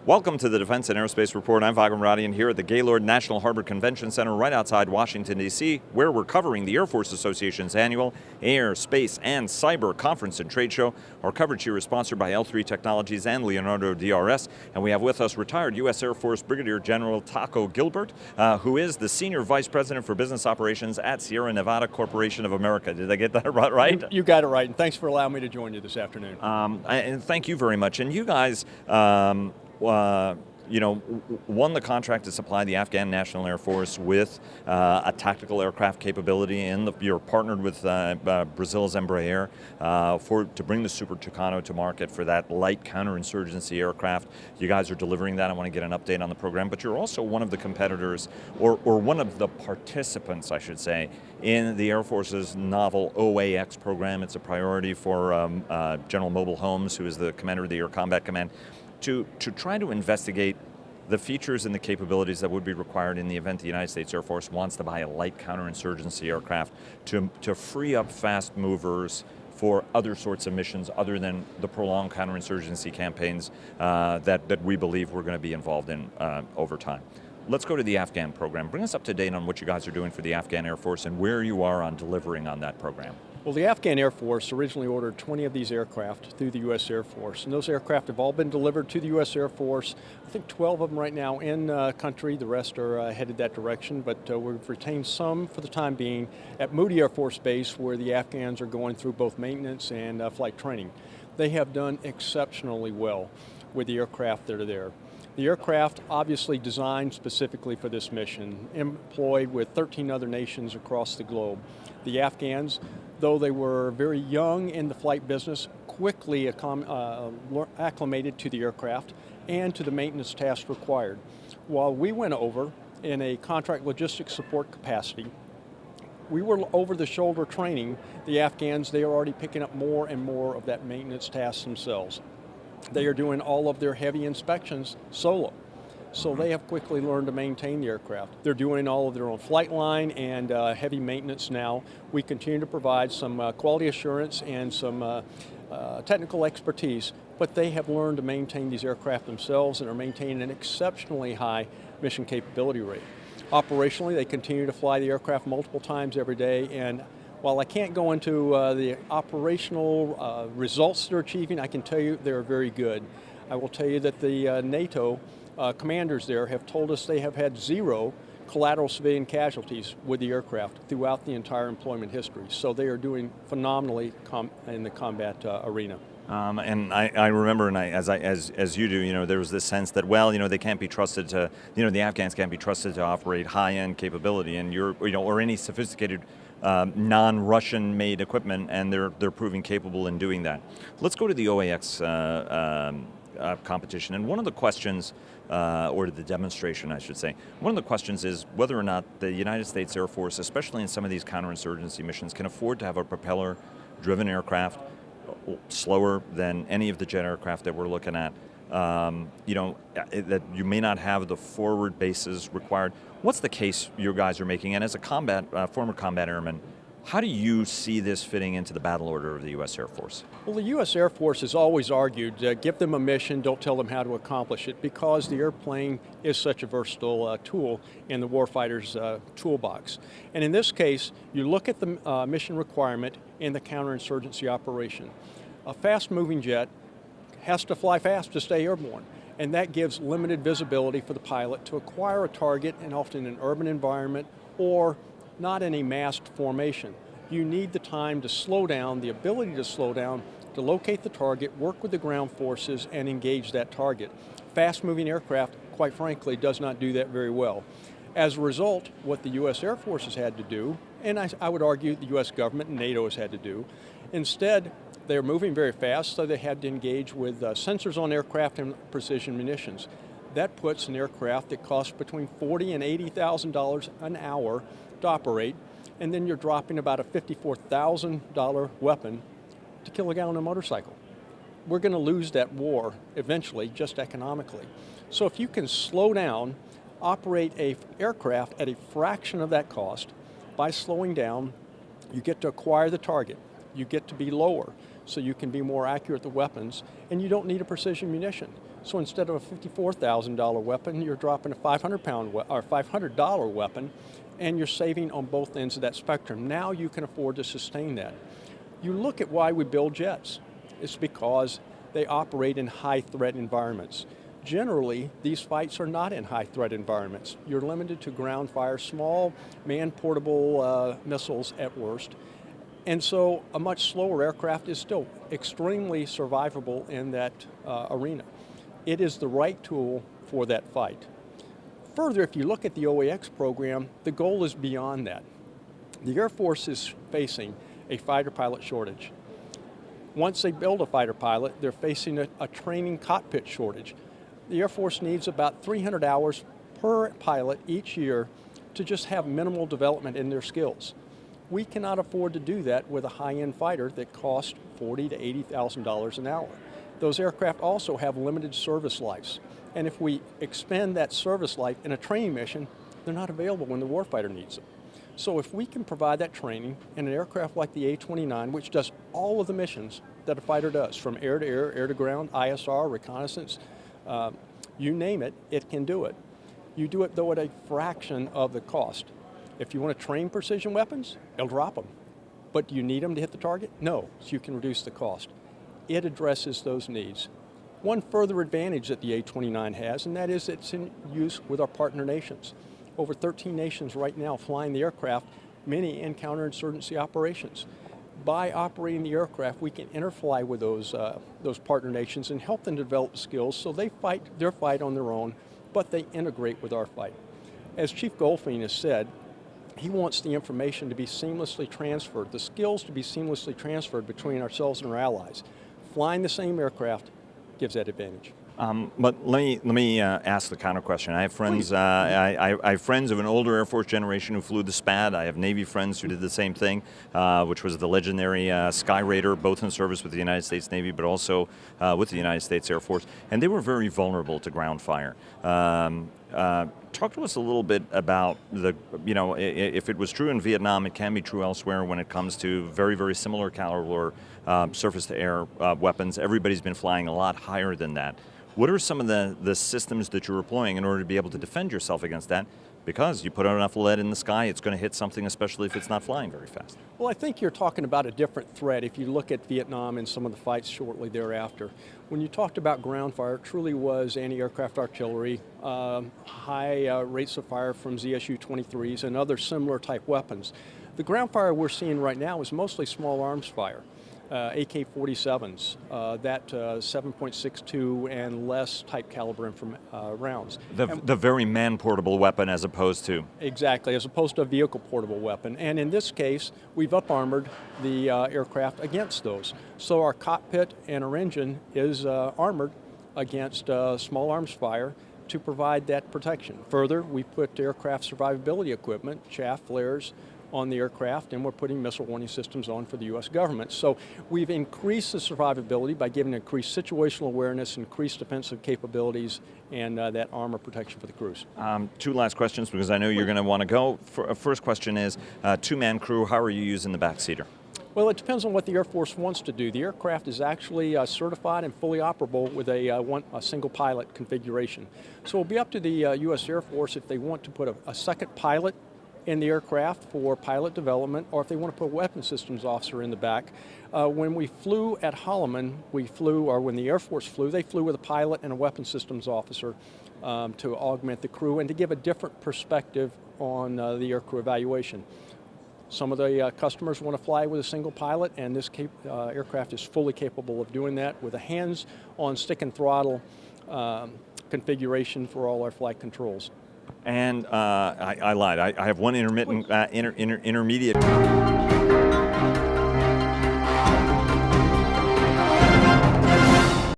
Welcome to the Defense and Aerospace Report. I'm Vago Muradian here at the Gaylord National Harbor Convention Center right outside Washington, D.C., where we're covering the Air Force Association's annual Air, Space, and Cyber Conference and Trade Show. Our coverage here is sponsored by L3 Technologies and Leonardo DRS, and we have with us retired U.S. Air Force Brigadier General Taco Gilbert, who is the Senior Vice President for Business Operations at Sierra Nevada Corporation of America. Did I get that right? You got it right, and thanks for allowing me to join you this afternoon. And thank you very much. And you guys, won the contract to supply the Afghan National Air Force with a tactical aircraft capability, and you're partnered with Brazil's Embraer to bring the Super Tucano to market for that light counterinsurgency aircraft. You guys are delivering that. I want to get an update on the program, but you're also one of the competitors, or one of the participants, I should say, in the Air Force's novel OAX program. It's a priority for General Mobile Holmes, who is the commander of the Air Combat Command, to try to investigate the features and the capabilities that would be required in the event the United States Air Force wants to buy a light counterinsurgency aircraft to free up fast movers for other sorts of missions other than the prolonged counterinsurgency campaigns that we believe we're going to be involved in over time. Let's go to the Afghan program. Bring us up to date on what you guys are doing for the Afghan Air Force and where you are on delivering on that program. Well, the Afghan Air Force originally ordered 20 of these aircraft through the U.S. Air Force, and those aircraft have all been delivered to the U.S. Air Force. I think 12 of them right now in country. The rest are headed that direction, but we've retained some for the time being at Moody Air Force Base, where the Afghans are going through both maintenance and flight training. They have done exceptionally well with the aircraft that are there. The aircraft, obviously designed specifically for this mission, employed with 13 other nations across the globe. The Afghans, though they were very young in the flight business, quickly acclimated to the aircraft and to the maintenance tasks required. While we went over in a contract logistics support capacity, we were over-the-shoulder training the Afghans. They are already picking up more and more of that maintenance task themselves. They are doing all of their heavy inspections solo. So they have quickly learned to maintain the aircraft. They're doing all of their own flight line and heavy maintenance now. We continue to provide some quality assurance and some technical expertise, but they have learned to maintain these aircraft themselves and are maintaining an exceptionally high mission capability rate. Operationally, they continue to fly the aircraft multiple times every day, and while I can't go into the operational results they're achieving, I can tell you they're very good. I will tell you that the NATO commanders there have told us they have had 0 collateral civilian casualties with the aircraft throughout the entire employment history. So they are doing phenomenally in the combat arena. And I remember, and as you do, there was this sense that, they can't be trusted to, the Afghans can't be trusted to operate high-end capability, and or any sophisticated non-Russian made equipment, and they're proving capable in doing that. Let's go to the OAX competition, and one of the questions, or the demonstration I should say, one of the questions is whether or not the United States Air Force, especially in some of these counterinsurgency missions, can afford to have a propeller-driven aircraft slower than any of the jet aircraft that we're looking at, that you may not have the forward bases required. What's the case you guys are making? And as a former combat airman, how do you see this fitting into the battle order of the U.S. Air Force? Well, the U.S. Air Force has always argued, give them a mission, don't tell them how to accomplish it, because the airplane is such a versatile tool in the warfighter's toolbox. And in this case, you look at the mission requirement in the counterinsurgency operation. A fast-moving jet has to fly fast to stay airborne, and that gives limited visibility for the pilot to acquire a target, and often in an urban environment or not in a massed formation. You need the time to slow down, the ability to slow down, to locate the target, work with the ground forces, and engage that target. Fast-moving aircraft, quite frankly, does not do that very well. As a result, what the U.S. Air Force has had to do, and I would argue the U.S. government and NATO has had to do, instead, they're moving very fast, so they had to engage with sensors on aircraft and precision munitions. That puts an aircraft that costs between $40,000 and $80,000 an hour to operate, and then you're dropping about a $54,000 weapon to kill a guy on a motorcycle. We're going to lose that war eventually, just economically. So if you can slow down, operate an aircraft at a fraction of that cost, by slowing down, you get to acquire the target. You get to be lower, so you can be more accurate with the weapons, and you don't need a precision munition. So instead of a $54,000 weapon, you're dropping a $500 weapon, and you're saving on both ends of that spectrum. Now you can afford to sustain that. You look at why we build jets. It's because they operate in high threat environments. Generally, these fights are not in high threat environments. You're limited to ground fire, small man-portable missiles at worst. And so a much slower aircraft is still extremely survivable in that arena. It is the right tool for that fight. Further, if you look at the OAX program, the goal is beyond that. The Air Force is facing a fighter pilot shortage. Once they build a fighter pilot, they're facing a training cockpit shortage. The Air Force needs about 300 hours per pilot each year to just have minimal development in their skills. We cannot afford to do that with a high-end fighter that costs $40,000 to $80,000 an hour. Those aircraft also have limited service lives. And if we expend that service life in a training mission, they're not available when the warfighter needs them. So if we can provide that training in an aircraft like the A-29, which does all of the missions that a fighter does, from air to air, air to ground, ISR, reconnaissance, you name it, it can do it. You do it, though, at a fraction of the cost. If you want to train precision weapons, it'll drop them. But do you need them to hit the target? No, so you can reduce the cost. It addresses those needs. One further advantage that the A-29 has, and that is it's in use with our partner nations. Over 13 nations right now flying the aircraft, many in counterinsurgency operations. By operating the aircraft, we can interfly with those partner nations and help them develop skills so they fight their fight on their own, but they integrate with our fight. As Chief Goldfein has said, he wants the information to be seamlessly transferred, the skills to be seamlessly transferred between ourselves and our allies. Flying the same aircraft gives that advantage. But let me ask the counter question. I have friends. I have friends of an older Air Force generation who flew the SPAD. I have Navy friends who did the same thing, which was the legendary Sky Raider, both in service with the United States Navy, but also with the United States Air Force. And they were very vulnerable to ground fire. Talk to us a little bit about if it was true in Vietnam, it can be true elsewhere when it comes to very, very similar caliber surface-to-air weapons. Everybody's been flying a lot higher than that. What are some of the systems that you're employing in order to be able to defend yourself against that? Because you put enough lead in the sky, it's going to hit something, especially if it's not flying very fast. Well, I think you're talking about a different threat if you look at Vietnam and some of the fights shortly thereafter. When you talked about ground fire, it truly was anti-aircraft artillery, high rates of fire from ZSU-23s and other similar type weapons. The ground fire we're seeing right now is mostly small arms fire. AK-47s, that 7.62 and less type caliber rounds. The very man-portable weapon as opposed to? Exactly, as opposed to a vehicle-portable weapon. And in this case, we've up-armored the aircraft against those. So our cockpit and our engine is armored against small arms fire to provide that protection. Further, we put aircraft survivability equipment, chaff flares, on the aircraft, and we're putting missile warning systems on for the U.S. government. So we've increased the survivability by giving increased situational awareness, increased defensive capabilities, and that armor protection for the crews. Two last questions, because I know you're going to want to go. First question is, two-man crew, how are you using the backseater? Well, it depends on what the Air Force wants to do. The aircraft is actually certified and fully operable with a single pilot configuration. So it'll be up to the U.S. Air Force if they want to put a second pilot in the aircraft for pilot development, or if they want to put a weapons systems officer in the back. When we flew at Holloman, when the Air Force flew, they flew with a pilot and a weapons systems officer to augment the crew and to give a different perspective on the aircrew evaluation. Some of the customers want to fly with a single pilot, and this aircraft is fully capable of doing that with a hands-on stick and throttle configuration for all our flight controls. And I lied. I have one intermediate.